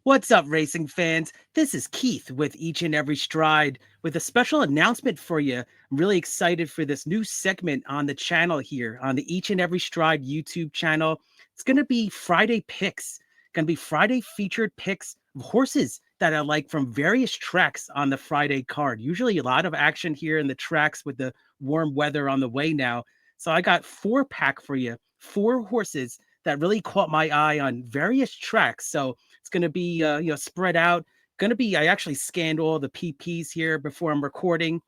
What's up, racing fans? This is Keith with Each and Every Stride with a special announcement for you. I'm really excited for this new segment on the channel here on the Each and Every Stride YouTube channel. It's going to be Friday picks, going to be Friday featured picks of horses that I like from various tracks on the Friday card. Usually a lot of action here in the tracks with the warm weather on the way now. So I got four pack for you, four horses that really caught my eye on various tracks. So it's going to be spread out. Going to be I actually scanned all the PPs here before I'm recording.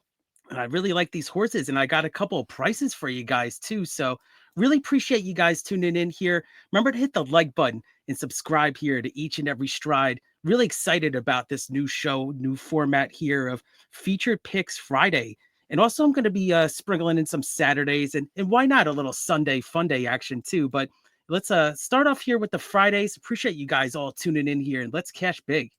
And I really like these horses, and I got a couple of prices for you guys too. So really appreciate you guys tuning in here. Remember to hit the like button and subscribe here to Each and Every Stride. Really excited about this new show, new format here of featured picks Friday. And also I'm going to be sprinkling in some Saturdays and why not a little Sunday fun day action too. But let's start off here with the Fridays. Appreciate you guys all tuning in here, and let's cash big.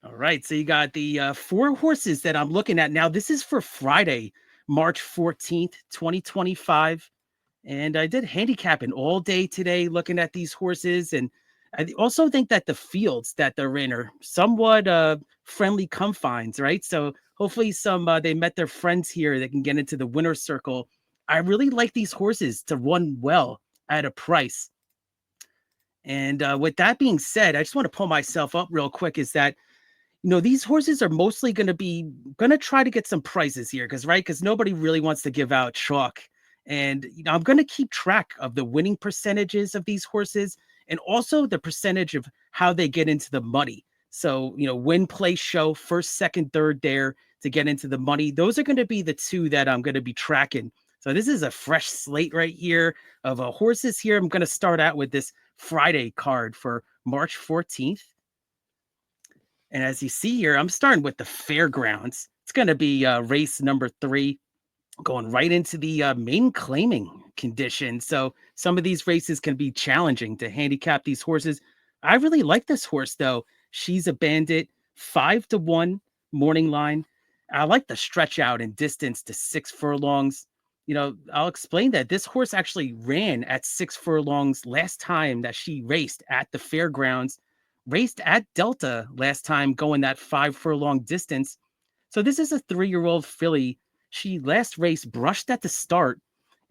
All right, so you got the four horses that I'm looking at now. This is for Friday, March 14th, 2025. And I did handicapping all day today looking at these horses. And I also think that the fields that they're in are somewhat friendly confines, right? So hopefully they met their friends here that can get into the winner's circle. I really like these horses to run well at a price. And with that being said, I just want to pull myself up real quick is that these horses are mostly going to try to get some prizes here because nobody really wants to give out chalk. And I'm going to keep track of the winning percentages of these horses and also the percentage of how they get into the money. So, win, place, show, first, second, third there to get into the money. Those are going to be the two that I'm going to be tracking. So this is a fresh slate right here of horses here. I'm going to start out with this Friday card for March 14th. And as you see here, I'm starting with the fairgrounds. It's going to be race number 3, going right into the main claiming condition. So some of these races can be challenging to handicap these horses. I really like this horse, though. She's a Bandit, 5-1 morning line. I like the stretch out in distance to 6 furlongs. I'll explain that this horse actually ran at 6 furlongs last time that she raced at the fairgrounds, raced at Delta last time going that 5 furlong distance. So this is a 3-year-old filly. She last race brushed at the start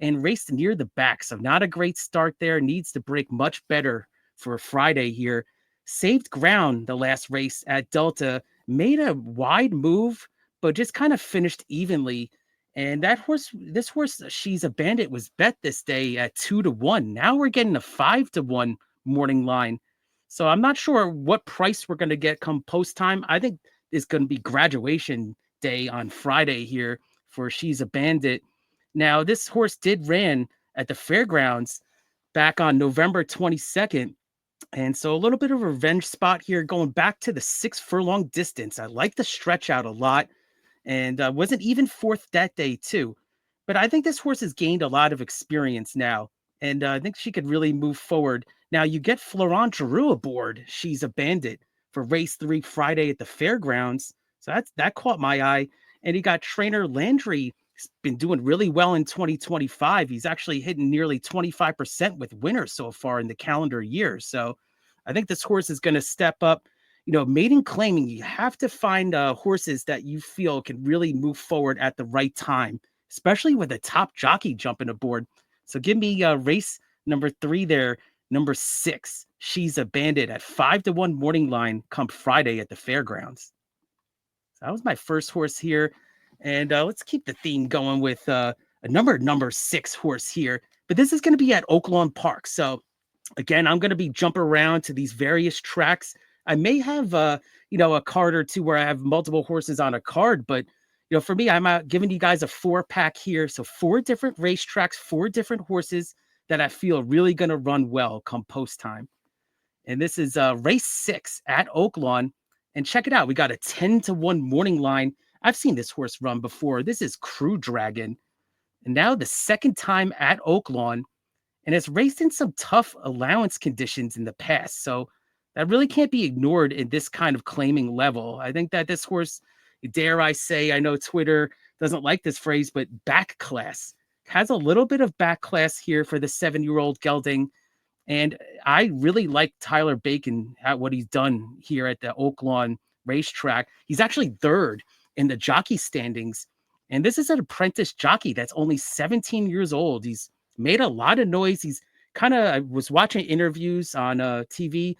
and raced near the back. So not a great start there. Needs to break much better for Friday here. Saved ground the last race at Delta. Made a wide move, but just kind of finished evenly. And this horse, She's a Bandit, was bet this day at 2-1. Now we're getting a 5-1 morning line. So I'm not sure what price we're going to get come post time. I think it's going to be graduation day on Friday here for She's a Bandit. Now, this horse did ran at the fairgrounds back on November 22nd. And so a little bit of a revenge spot here going back to the 6 furlong distance. I like the stretch out a lot and wasn't even fourth that day too. But I think this horse has gained a lot of experience now. And I think she could really move forward. Now you get Florent Giroux aboard. She's a Bandit for race 3 Friday at the fairgrounds. So that caught my eye. And you got trainer Landry. He's been doing really well in 2025. He's actually hitting nearly 25% with winners so far in the calendar year. So I think this horse is going to step up. Maiden claiming, you have to find horses that you feel can really move forward at the right time, especially with a top jockey jumping aboard. So give me race number 3 there, number 6. She's a Bandit at 5-1 morning line come Friday at the fairgrounds. So that was my first horse here. And let's keep the theme going with a number 6 horse here. But this is going to be at Oaklawn Park. So again, I'm going to be jumping around to these various tracks. I may have, a card or two where I have multiple horses on a card, but for me, I'm giving you guys a 4-pack here. So 4 different racetracks, 4 different horses that I feel really going to run well come post time. And this is race 6 at Oaklawn. And check it out. We got a 10-1 morning line. I've seen this horse run before. This is Crew Dragon. And now the second time at Oaklawn. And it's raced in some tough allowance conditions in the past. So that really can't be ignored in this kind of claiming level. I think that this horse, dare I say, I know Twitter doesn't like this phrase, but back class has a little bit of back class here for the 7-year-old gelding. And I really like Tyler Bacon at what he's done here at the Oaklawn racetrack. He's actually third in the jockey standings. And this is an apprentice jockey that's only 17 years old. He's made a lot of noise. He's kind of, I was watching interviews on TV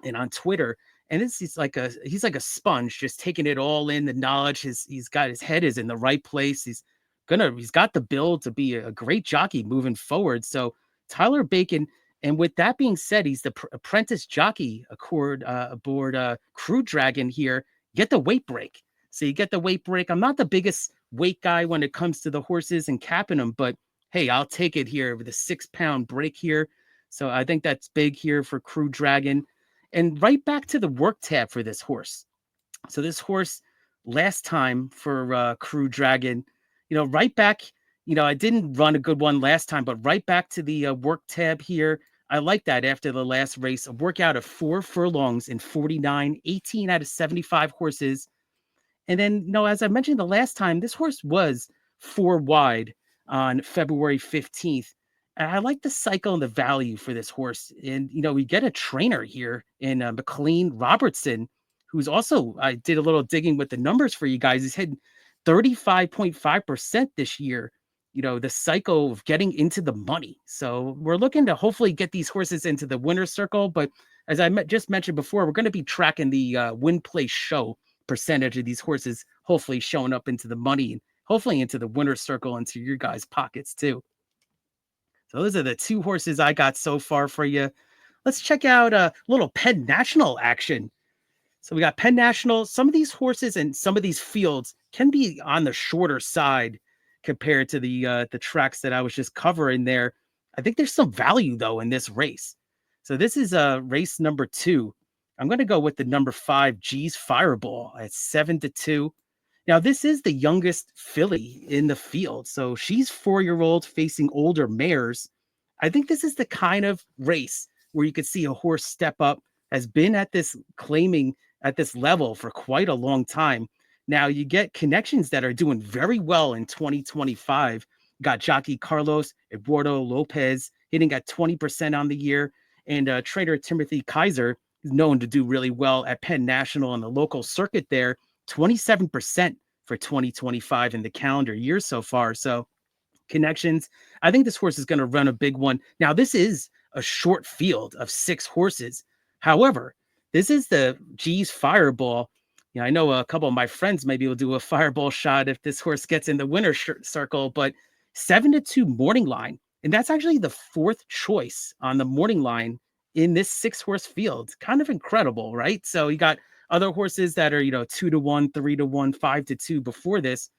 and on Twitter, and he's like a sponge, just taking it all in, the knowledge. He's got his head is in the right place. He's got the build to be a great jockey moving forward. So Tyler Bacon, and with that being said, he's the apprentice jockey aboard Crew Dragon here. Get the weight break. So you get the weight break. I'm not the biggest weight guy when it comes to the horses and capping them, but hey, I'll take it here with a 6-pound break here. So I think that's big here for Crew Dragon. And right back to the work tab for this horse. So this horse last time for Crew Dragon, right back, I didn't run a good one last time, but right back to the work tab here. I like that after the last race, a workout of 4 furlongs in 49, 18 out of 75 horses. And then, as I mentioned the last time, this horse was 4 wide on February 15th. And I like the cycle and the value for this horse. And, we get a trainer here in McLean Robertson, who's also, I did a little digging with the numbers for you guys. He's hitting 35.5% this year, the cycle of getting into the money. So we're looking to hopefully get these horses into the winner's circle. But as I just mentioned before, we're going to be tracking the win place show percentage of these horses, hopefully showing up into the money and hopefully into the winner's circle, into your guys' pockets too. So those are the 2 horses I got so far for you. Let's check out a little Penn National action. So we got Penn National. Some of these horses and some of these fields can be on the shorter side compared to the tracks that I was just covering there. I think there's some value though in this race. So this is race number 2. I'm going to go with the number 5 G's Fireball at 7-2. Now, this is the youngest filly in the field. So she's 4-year-old facing older mares. I think this is the kind of race where you could see a horse step up, has been at this level for quite a long time. Now, you get connections that are doing very well in 2025. You got jockey Carlos Eduardo Lopez hitting at 20% on the year. And trainer Timothy Kaiser is known to do really well at Penn National on the local circuit there. 27% for 2025 in the calendar year so far. So connections. I think this horse is going to run a big one. Now, this is a short field of 6 horses. However, this is the G's Fireball. I know a couple of my friends maybe will do a fireball shot if this horse gets in the winner's circle, but 7-2 morning line. And that's actually the 4th choice on the morning line in this 6-horse field. Kind of incredible, right? So you got other horses that are, 2-1, 3-1, 5-2 before this.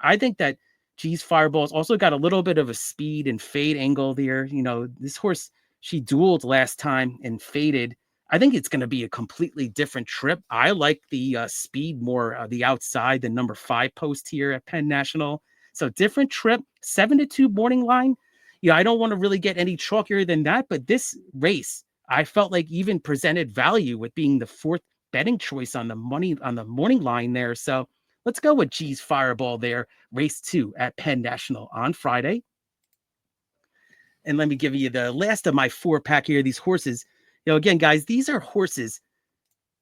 I think that G's Fireball's also got a little bit of a speed and fade angle there. This horse, she dueled last time and faded. I think it's going to be a completely different trip. I like the speed more, the outside, the number 5 post here at Penn National. So different trip, 7-2 morning line. I don't want to really get any chalkier than that, but this race, I felt like even presented value with being the 4th betting choice on the morning line there. So let's go with G's Fireball there, race 2 at Penn National on Friday. And let me give you the last of my 4-pack here. These horses, again, guys, these are horses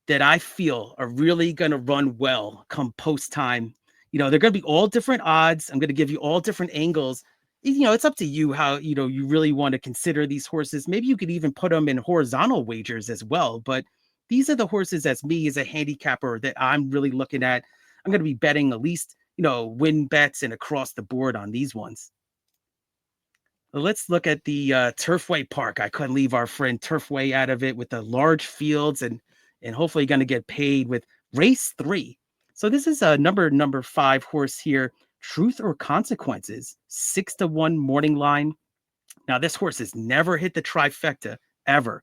that I feel are really going to run well come post time. They're going to be all different odds. I'm going to give you all different angles. It's up to you how, you really want to consider these horses. Maybe you could even put them in horizontal wagers as well. But these are the horses as me as a handicapper that I'm really looking at. I'm going to be betting at least, win bets and across the board on these ones. Let's look at the Turfway Park. I couldn't leave our friend Turfway out of it with the large fields and hopefully going to get paid with race 3. So this is a number 5 horse here. Truth or Consequences, 6-1 morning line. Now this horse has never hit the trifecta ever,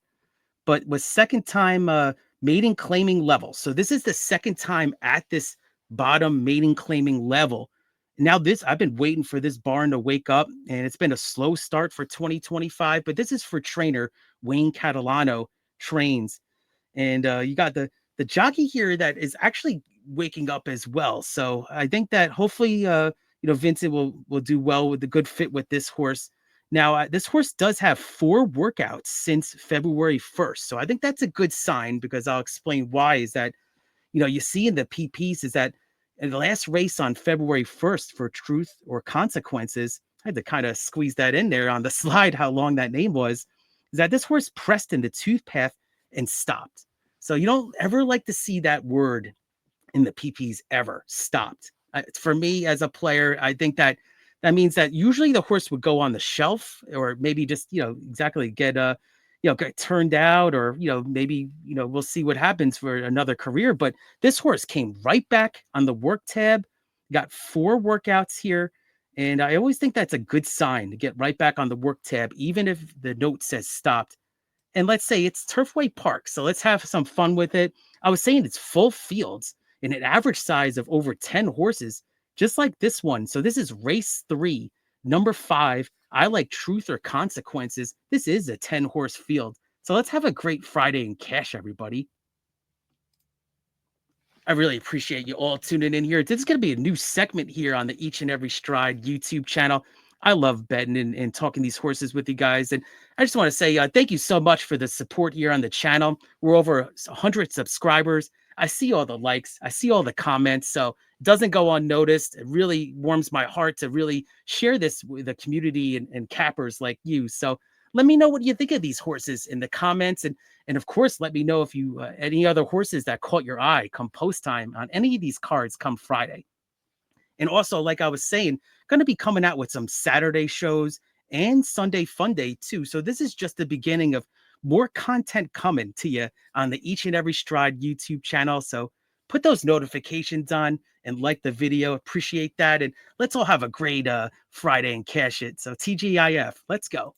but was second time maiden claiming level. So this is the second time at this bottom maiden claiming level. Now I've been waiting for this barn to wake up, and it's been a slow start for 2025, but this is for trainer Wayne Catalano trains. And you got the jockey here that is actually waking up as well. So I think that hopefully, Vincent will do well with the good fit with this horse. Now, this horse does have 4 workouts since February 1st. So I think that's a good sign because I'll explain why is that, you see in the PPs is that in the last race on February 1st for Truth or Consequences, I had to kind of squeeze that in there on the slide, how long that name was, is that this horse pressed in the tooth path and stopped. So you don't ever like to see that word in the PPs ever stopped. For me as a player, I think that that means that usually the horse would go on the shelf or maybe just, exactly get get turned out or, maybe, we'll see what happens for another career. But this horse came right back on the work tab, got 4 workouts here. And I always think that's a good sign to get right back on the work tab, even if the note says stopped. And let's say it's Turfway Park. So let's have some fun with it. I was saying it's full fields and an average size of over 10 horses, just like this one. So this is race 3, number 5. I like Truth or Consequences. This is a 10 horse field. So let's have a great Friday in cash, everybody. I really appreciate you all tuning in here. This is going to be a new segment here on the Each and Every Stride YouTube channel. I love betting and talking these horses with you guys. And I just want to say thank you so much for the support here on the channel. We're over 100 subscribers. I see all the likes. I see all the comments. So it doesn't go unnoticed. It really warms my heart to really share this with the community and cappers like you. So let me know what you think of these horses in the comments. And of course, let me know if you any other horses that caught your eye come post time on any of these cards come Friday. And also, like I was saying, going to be coming out with some Saturday shows and Sunday Fun Day too. So this is just the beginning of more content coming to you on the Each and Every Stride YouTube channel. So put those notifications on and like the video. Appreciate that. And let's all have a great Friday and cash it. So TGIF, let's go.